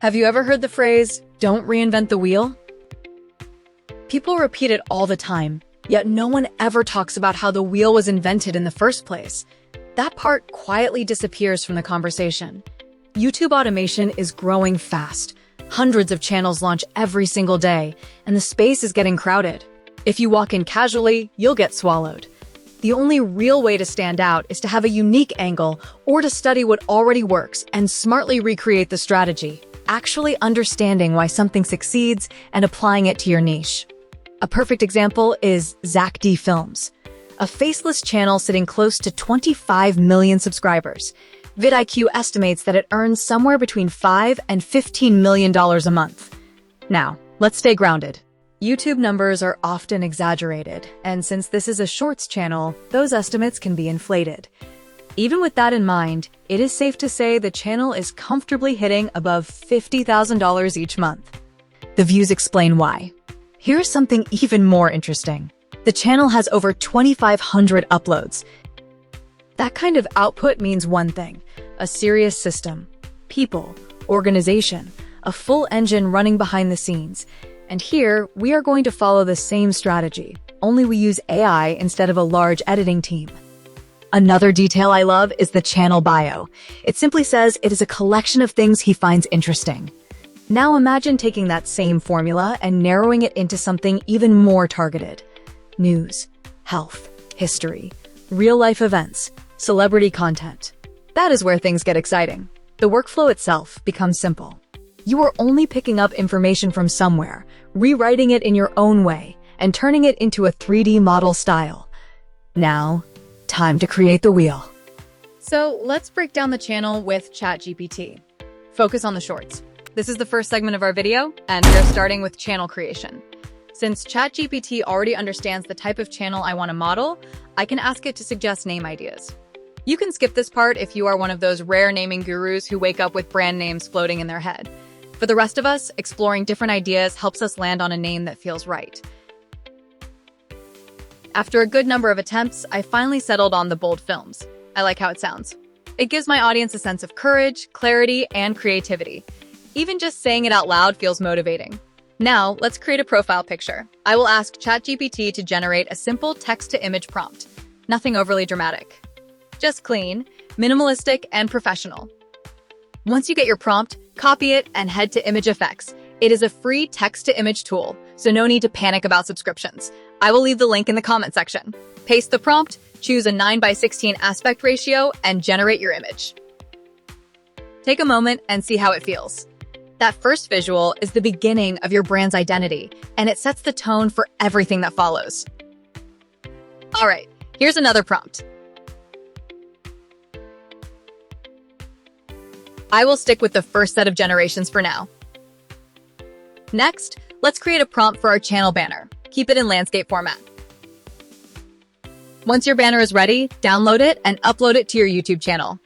Have you ever heard the phrase, "Don't reinvent the wheel"? People repeat it all the time, yet no one ever talks about how the wheel was invented in the first place. That part quietly disappears from the conversation. YouTube automation is growing fast. Hundreds of channels launch every single day, and the space is getting crowded. If you walk in casually, you'll get swallowed. The only real way to stand out is to have a unique angle or to study what already works and smartly recreate the strategy, actually understanding why something succeeds and applying it to your niche. A perfect example is Zack D Films, a faceless channel sitting close to 25 million subscribers. vidIQ estimates that it earns somewhere between $5 and $15 million a month. Now, let's stay grounded. YouTube numbers are often exaggerated, and since this is a shorts channel, those estimates can be inflated. Even with that in mind, it is safe to say the channel is comfortably hitting above $50,000 each month. The views explain why. Here's something even more interesting. The channel has over 2,500 uploads. That kind of output means one thing: a serious system, people, organization, a full engine running behind the scenes. And here, we are going to follow the same strategy, only we use AI instead of a large editing team. Another detail I love is the channel bio. It simply says it is a collection of things he finds interesting. Now imagine taking that same formula and narrowing it into something even more targeted. News, health, history, real-life events, celebrity content. That is where things get exciting. The workflow itself becomes simple. You are only picking up information from somewhere, rewriting it in your own way, and turning it into a 3D model style. Now, time to create the wheel. So let's break down the channel with ChatGPT. Focus on the shorts. This is the first segment of our video, and we're starting with channel creation. Since ChatGPT already understands the type of channel I want to model, I can ask it to suggest name ideas. You can skip this part if you are one of those rare naming gurus who wake up with brand names floating in their head. For the rest of us, exploring different ideas helps us land on a name that feels right. After a good number of attempts, I finally settled on the Bold Films. I like how it sounds. It gives my audience a sense of courage, clarity, and creativity. Even just saying it out loud feels motivating. Now, let's create a profile picture. I will ask ChatGPT to generate a simple text-to-image prompt. Nothing overly dramatic. Just clean, minimalistic, and professional. Once you get your prompt, copy it and head to Image Effects. It is a free text-to-image tool, so no need to panic about subscriptions. I will leave the link in the comment section. Paste the prompt, choose a 9:16 aspect ratio, and generate your image. Take a moment and see how it feels. That first visual is the beginning of your brand's identity, and it sets the tone for everything that follows. All right, here's another prompt. I will stick with the first set of generations for now. Next, let's create a prompt for our channel banner. Keep it in landscape format. Once your banner is ready, download it and upload it to your YouTube channel.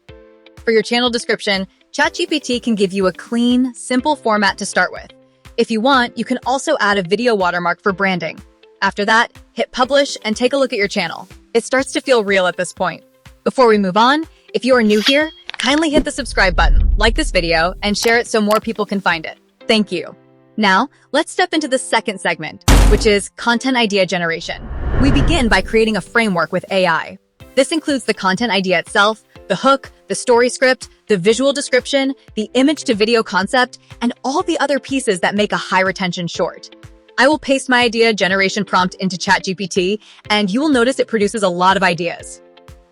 For your channel description, ChatGPT can give you a clean, simple format to start with. If you want, you can also add a video watermark for branding. After that, hit publish and take a look at your channel. It starts to feel real at this point. Before we move on, if you are new here, kindly hit the subscribe button, like this video, and share it so more people can find it. Thank you. Now, let's step into the second segment, which is content idea generation. We begin by creating a framework with AI. This includes the content idea itself, the hook, the story script, the visual description, the image-to-video concept, and all the other pieces that make a high-retention short. I will paste my idea generation prompt into ChatGPT, and you will notice it produces a lot of ideas.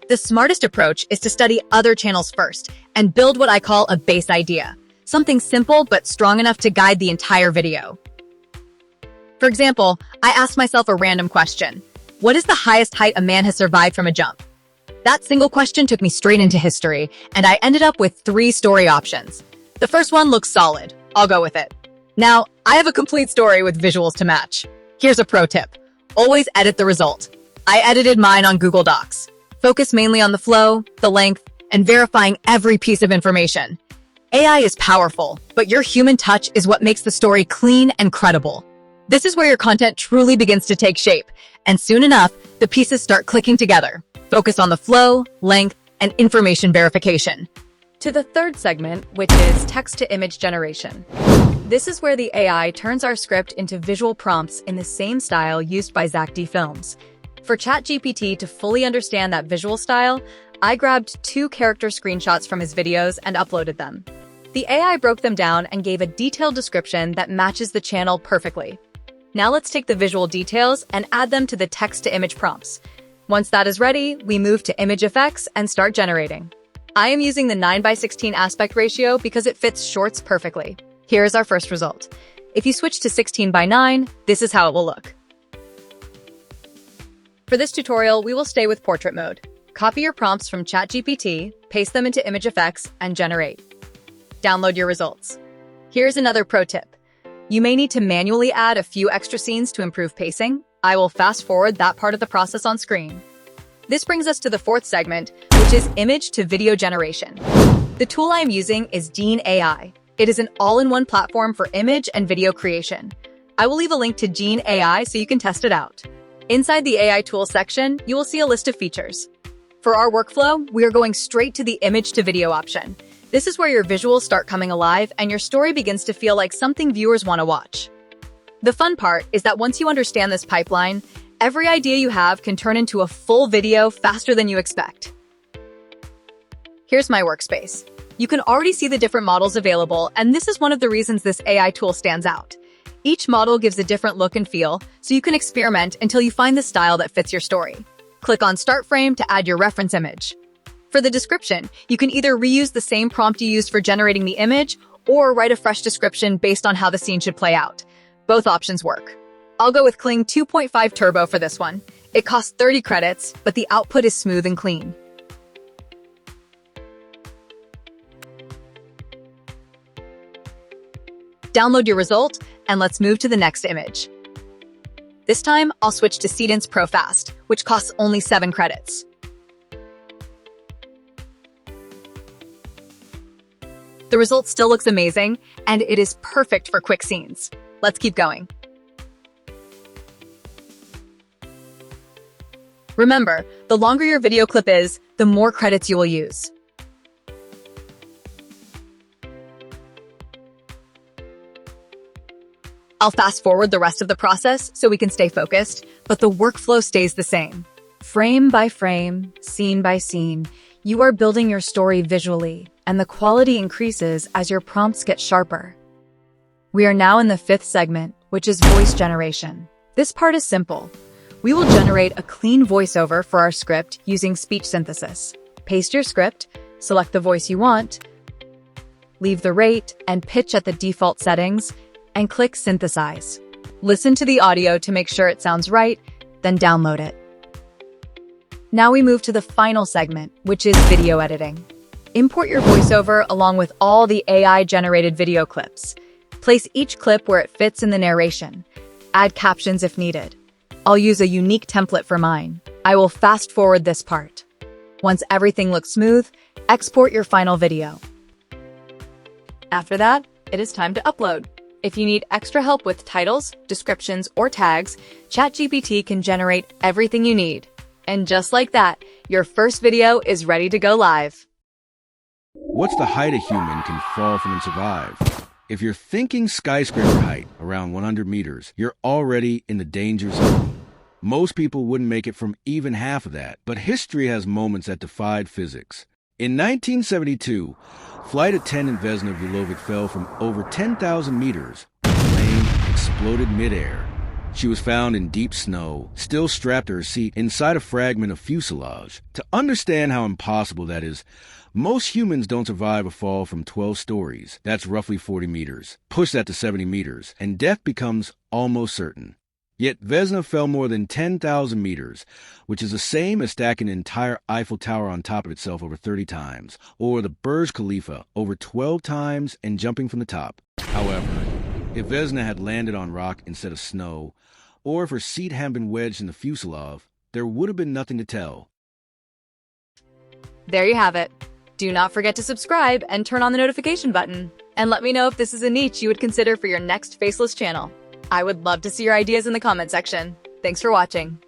The smartest approach is to study other channels first and build what I call a base idea, something simple but strong enough to guide the entire video. For example, I asked myself a random question. What is the highest height a man has survived from a jump? That single question took me straight into history, and I ended up with 3 story options. The first one looks solid. I'll go with it. Now, I have a complete story with visuals to match. Here's a pro tip. Always edit the result. I edited mine on Google Docs. Focus mainly on the flow, the length, and verifying every piece of information. AI is powerful, but your human touch is what makes the story clean and credible. This is where your content truly begins to take shape, and soon enough, the pieces start clicking together. Focus on the flow, length, and information verification. To the third segment, which is text-to-image generation. This is where the AI turns our script into visual prompts in the same style used by Zack D Films. For ChatGPT to fully understand that visual style, I grabbed 2 character screenshots from his videos and uploaded them. The AI broke them down and gave a detailed description that matches the channel perfectly. Now let's take the visual details and add them to the text-to-image prompts. Once that is ready, we move to image effects and start generating. I am using the 9:16 aspect ratio because it fits shorts perfectly. Here is our first result. If you switch to 16:9, this is how it will look. For this tutorial, we will stay with portrait mode. Copy your prompts from ChatGPT, paste them into image effects, and generate. Download your results. Here's another pro tip. You may need to manually add a few extra scenes to improve pacing. I will fast forward that part of the process on screen. This brings us to the fourth segment, which is image to video generation. The tool I am using is Gene AI. It is an all-in-one platform for image and video creation. I will leave a link to Gene AI so you can test it out. Inside the AI tools section, you will see a list of features. For our workflow, we are going straight to the image to video option. This is where your visuals start coming alive and your story begins to feel like something viewers want to watch. The fun part is that once you understand this pipeline, every idea you have can turn into a full video faster than you expect. Here's my workspace. You can already see the different models available, and this is one of the reasons this AI tool stands out. Each model gives a different look and feel, so you can experiment until you find the style that fits your story. Click on Start Frame to add your reference image. For the description, you can either reuse the same prompt you used for generating the image, or write a fresh description based on how the scene should play out. Both options work. I'll go with Kling 2.5 Turbo for this one. It costs 30 credits, but the output is smooth and clean. Download your result, and let's move to the next image. This time, I'll switch to Seedance Pro Fast, which costs only 7 credits. The result still looks amazing, and it is perfect for quick scenes. Let's keep going. Remember, the longer your video clip is, the more credits you will use. I'll fast forward the rest of the process so we can stay focused, but the workflow stays the same. Frame by frame, scene by scene, you are building your story visually, and the quality increases as your prompts get sharper. We are now in the fifth segment, which is voice generation. This part is simple. We will generate a clean voiceover for our script using speech synthesis. Paste your script, select the voice you want, leave the rate and pitch at the default settings, and click Synthesize. Listen to the audio to make sure it sounds right, then download it. Now we move to the final segment, which is video editing. Import your voiceover along with all the AI-generated video clips. Place each clip where it fits in the narration. Add captions if needed. I'll use a unique template for mine. I will fast forward this part. Once everything looks smooth, export your final video. After that, it is time to upload. If you need extra help with titles, descriptions, or tags, ChatGPT can generate everything you need. And just like that, your first video is ready to go live. What's the height a human can fall from and survive? If you're thinking skyscraper height, around 100 meters, you're already in the danger zone. Most people wouldn't make it from even half of that, but history has moments that defied physics. In 1972, flight attendant Vesna Vulovic fell from over 10,000 meters. The plane exploded midair. She was found in deep snow, still strapped to her seat inside a fragment of fuselage. To understand how impossible that is, most humans don't survive a fall from 12 stories. That's roughly 40 meters. Push that to 70 meters, and death becomes almost certain. Yet Vesna fell more than 10,000 meters, which is the same as stacking an entire Eiffel Tower on top of itself over 30 times, or the Burj Khalifa over 12 times and jumping from the top. However, if Vesna had landed on rock instead of snow, or if her seat had been wedged in the fuselage, there would have been nothing to tell. There you have it. Do not forget to subscribe and turn on the notification button. And let me know if this is a niche you would consider for your next faceless channel. I would love to see your ideas in the comment section. Thanks for watching.